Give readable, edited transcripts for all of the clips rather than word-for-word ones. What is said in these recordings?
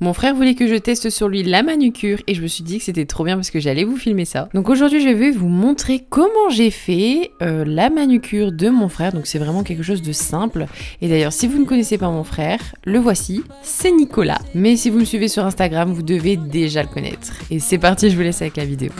Mon frère voulait que je teste sur lui la manucure et je me suis dit que c'était trop bien parce que j'allais vous filmer ça. Donc aujourd'hui je vais vous montrer comment j'ai fait la manucure de mon frère. Donc c'est vraiment quelque chose de simple. Et d'ailleurs si vous ne connaissez pas mon frère, le voici, c'est Nicolas. Mais si vous me suivez sur Instagram, vous devez déjà le connaître. Et c'est parti, je vous laisse avec la vidéo.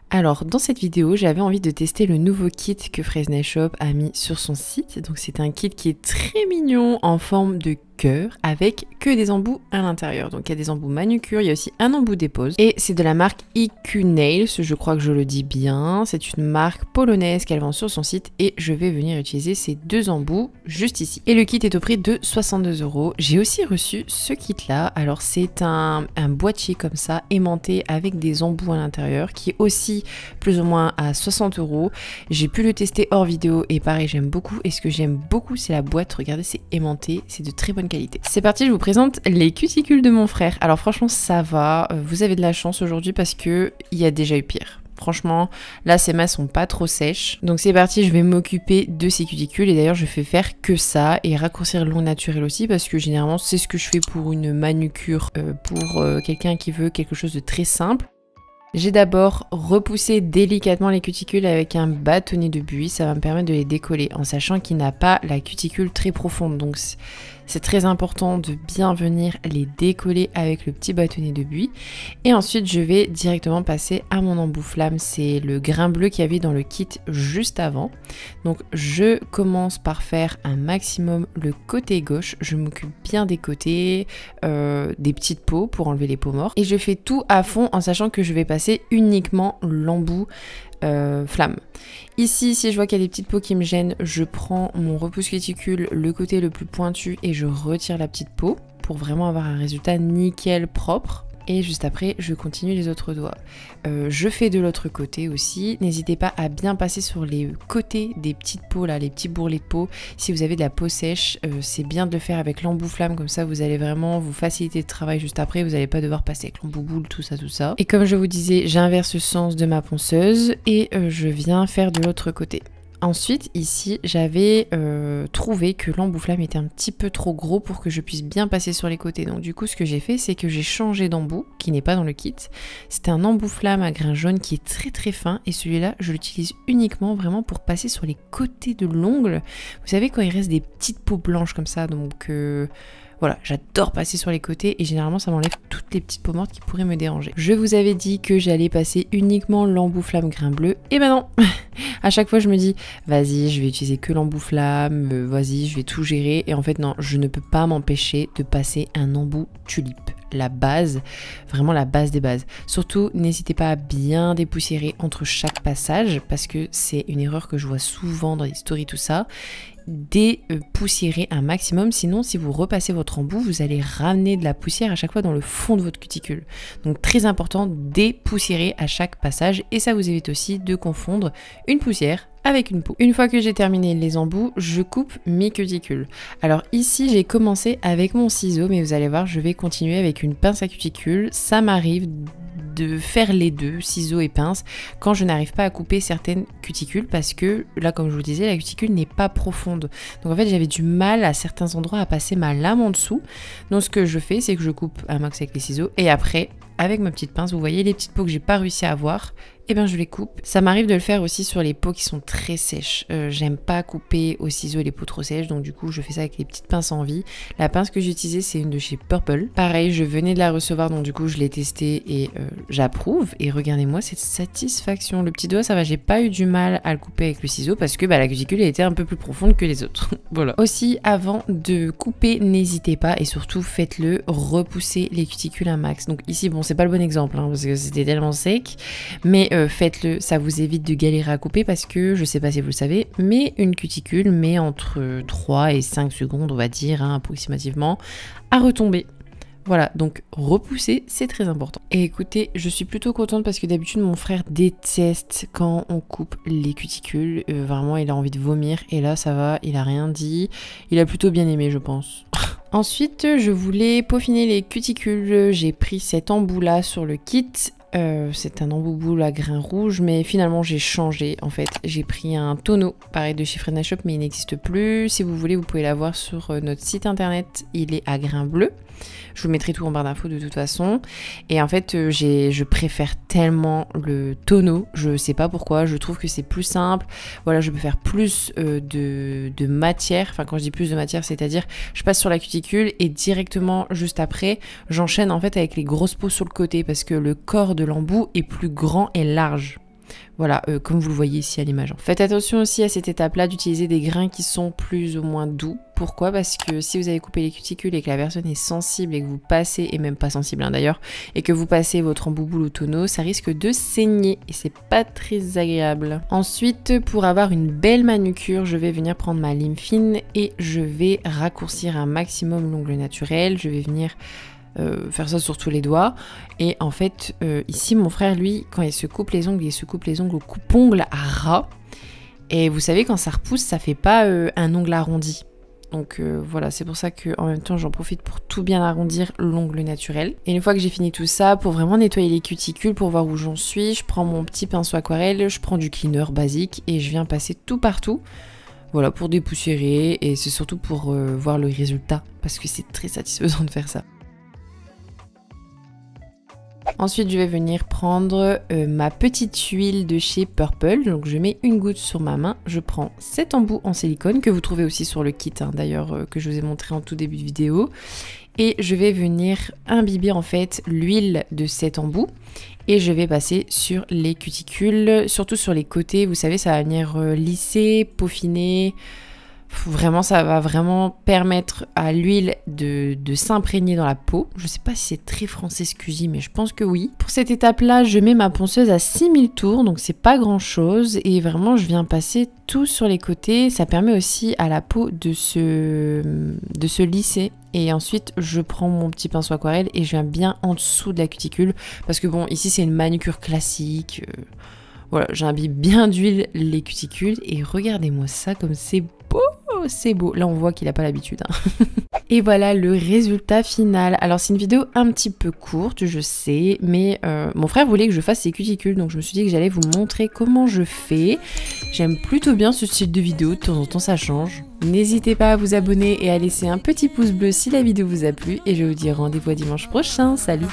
Alors, dans cette vidéo, j'avais envie de tester le nouveau kit que Fresnel Shop a mis sur son site. Donc, c'est un kit qui est très mignon en forme de cœur avec que des embouts à l'intérieur. Donc, il y a des embouts manucure, il y a aussi un embout dépose. Et c'est de la marque EQ Nails, je crois que je le dis bien. C'est une marque polonaise qu'elle vend sur son site et je vais venir utiliser ces deux embouts juste ici. Et le kit est au prix de 62 €. J'ai aussi reçu ce kit-là. Alors, c'est un boîtier comme ça, aimanté avec des embouts à l'intérieur qui est aussi plus ou moins à 60 €. J'ai pu le tester hors vidéo et pareil j'aime beaucoup, et ce que j'aime beaucoup c'est la boîte, regardez c'est aimanté, c'est de très bonne qualité. C'est parti, je vous présente les cuticules de mon frère. Alors franchement ça va, vous avez de la chance aujourd'hui parce que il y a déjà eu pire. Franchement, là ses mains sont pas trop sèches. Donc c'est parti, je vais m'occuper de ses cuticules et d'ailleurs je fais faire que ça et raccourcir l'ongle naturelle aussi parce que généralement c'est ce que je fais pour une manucure, pour quelqu'un qui veut quelque chose de très simple. J'ai d'abord repoussé délicatement les cuticules avec un bâtonnet de buis, ça va me permettre de les décoller en sachant qu'il n'a pas la cuticule très profonde. Donc c'est très important de bien venir les décoller avec le petit bâtonnet de buis. Et ensuite je vais directement passer à mon embout flamme, c'est le grain bleu qu'il y avait dans le kit juste avant. Donc je commence par faire un maximum le côté gauche, je m'occupe bien des côtés, des petites peaux pour enlever les peaux mortes. Et je fais tout à fond en sachant que je vais passer uniquement l'embout flamme. Ici, si je vois qu'il y a des petites peaux qui me gênent, je prends mon repousse cuticule, le côté le plus pointu, et je retire la petite peau pour vraiment avoir un résultat nickel propre. Et juste après, je continue les autres doigts. Je fais de l'autre côté aussi. N'hésitez pas à bien passer sur les côtés des petites peaux, là, les petits bourrelets de peau. Si vous avez de la peau sèche, c'est bien de le faire avec l'embout flamme. Comme ça, vous allez vraiment vous faciliter le travail juste après. Vous n'allez pas devoir passer avec l'embout boule, tout ça, tout ça. Et comme je vous disais, j'inverse le sens de ma ponceuse et je viens faire de l'autre côté. Ensuite, ici, j'avais trouvé que l'embout flamme était un petit peu trop gros pour que je puisse bien passer sur les côtés. Donc du coup, ce que j'ai fait, c'est que j'ai changé d'embout, qui n'est pas dans le kit. C'était un embout flamme à grain jaune qui est très très fin. Et celui-là, je l'utilise uniquement vraiment pour passer sur les côtés de l'ongle. Vous savez, quand il reste des petites peaux blanches comme ça, donc... Voilà, j'adore passer sur les côtés et généralement ça m'enlève toutes les petites peaux mortes qui pourraient me déranger. Je vous avais dit que j'allais passer uniquement l'embout flamme grain bleu, et ben non. À chaque fois je me dis, vas-y je vais utiliser que l'embout flamme, vas-y je vais tout gérer, et en fait non, je ne peux pas m'empêcher de passer un embout tulipe. La base, vraiment la base des bases. Surtout, n'hésitez pas à bien dépoussiérer entre chaque passage parce que c'est une erreur que je vois souvent dans les stories, tout ça. Dépoussiérer un maximum, sinon si vous repassez votre embout, vous allez ramener de la poussière à chaque fois dans le fond de votre cuticule. Donc très important, dépoussiérer à chaque passage et ça vous évite aussi de confondre une poussière avec une peau. Une fois que j'ai terminé les embouts, je coupe mes cuticules. Alors ici, j'ai commencé avec mon ciseau, mais vous allez voir, je vais continuer avec une pince à cuticule. Ça m'arrive de faire les deux, ciseaux et pince, quand je n'arrive pas à couper certaines cuticules parce que là, comme je vous disais, la cuticule n'est pas profonde. Donc en fait, j'avais du mal à certains endroits à passer ma lame en dessous. Donc ce que je fais, c'est que je coupe un max avec les ciseaux et après, avec ma petite pince, vous voyez les petites peaux que j'ai pas réussi à avoir, et ben je les coupe. Ça m'arrive de le faire aussi sur les peaux qui sont très sèches. J'aime pas couper au ciseau les peaux trop sèches, donc du coup je fais ça avec les petites pinces en vie. La pince que j'ai utilisée c'est une de chez Purple. Pareil, je venais de la recevoir, donc du coup je l'ai testée et j'approuve. Et regardez-moi cette satisfaction. Le petit doigt ça va, j'ai pas eu du mal à le couper avec le ciseau parce que la cuticule était un peu plus profonde que les autres. Voilà. Aussi, avant de couper, n'hésitez pas et surtout faites-le, repoussez les cuticules un max. Donc ici bon c'est pas le bon exemple hein, parce que c'était tellement sec, mais faites-le, ça vous évite de galérer à couper parce que, je sais pas si vous le savez, mais une cuticule met entre 3 et 5 secondes, on va dire, hein, approximativement, à retomber. Voilà, donc repousser, c'est très important. Et écoutez, je suis plutôt contente parce que d'habitude, mon frère déteste quand on coupe les cuticules. Vraiment, il a envie de vomir. Et là, ça va, il a rien dit. Il a plutôt bien aimé, je pense. Ensuite, je voulais peaufiner les cuticules. J'ai pris cet embout-là sur le kit. c'est un embout à grains rouges, mais finalement j'ai changé en fait. J'ai pris un tonneau, pareil de chez Fresnel Shop, mais il n'existe plus. Si vous voulez, vous pouvez l'avoir sur notre site internet. Il est à grains bleus. Je vous mettrai tout en barre d'infos de toute façon. Et en fait, je préfère tellement le tonneau. Je sais pas pourquoi. Je trouve que c'est plus simple. Voilà, je peux faire plus de matière. Enfin, quand je dis plus de matière, c'est-à-dire je passe sur la cuticule et directement juste après, j'enchaîne en fait avec les grosses peaux sur le côté parce que le corps de l'embout est plus grand et large. Voilà, comme vous le voyez ici à l'image. Faites attention aussi à cette étape-là d'utiliser des grains qui sont plus ou moins doux. Pourquoi? Parce que si vous avez coupé les cuticules et que la personne est sensible et que vous passez, et même pas sensible hein, d'ailleurs, et que vous passez votre embouboule au tonneau, ça risque de saigner et c'est pas très agréable. Ensuite, pour avoir une belle manucure, je vais venir prendre ma lime fine et je vais raccourcir un maximum l'ongle naturel. Je vais venir faire ça sur tous les doigts. Et en fait, ici, mon frère, lui, quand il se coupe les ongles, il se coupe les ongles au coupe-ongle à ras. Et vous savez, quand ça repousse, ça fait pas un ongle arrondi. Donc voilà, c'est pour ça qu'en même temps, j'en profite pour tout bien arrondir l'ongle naturel. Et une fois que j'ai fini tout ça, pour vraiment nettoyer les cuticules, pour voir où j'en suis, je prends mon petit pinceau aquarelle, je prends du cleaner basique et je viens passer tout partout. Voilà, pour dépoussiérer. Et c'est surtout pour voir le résultat, parce que c'est très satisfaisant de faire ça. Ensuite, je vais venir prendre ma petite huile de chez Purple. Donc, je mets une goutte sur ma main. Je prends cet embout en silicone que vous trouvez aussi sur le kit, hein, d'ailleurs, que je vous ai montré en tout début de vidéo. Et je vais venir imbiber en fait l'huile de cet embout. Et je vais passer sur les cuticules, surtout sur les côtés. Vous savez, ça va venir lisser, peaufiner. Vraiment, ça va vraiment permettre à l'huile de s'imprégner dans la peau. Je sais pas si c'est très français ce que je dis, mais je pense que oui. Pour cette étape-là, je mets ma ponceuse à 6000 tours, donc c'est pas grand-chose. Et vraiment, je viens passer tout sur les côtés. Ça permet aussi à la peau de se lisser. Et ensuite, je prends mon petit pinceau aquarelle et je viens bien en dessous de la cuticule. Parce que bon, ici, c'est une manucure classique. Voilà, j'imbibe bien d'huile les cuticules. Et regardez-moi ça comme c'est beau. C'est beau. Là, on voit qu'il n'a pas l'habitude. Hein. Et voilà le résultat final. Alors, c'est une vidéo un petit peu courte, je sais, mais mon frère voulait que je fasse ses cuticules, donc je me suis dit que j'allais vous montrer comment je fais. J'aime plutôt bien ce style de vidéo, de temps en temps ça change. N'hésitez pas à vous abonner et à laisser un petit pouce bleu si la vidéo vous a plu, et je vous dis rendez-vous à dimanche prochain. Salut!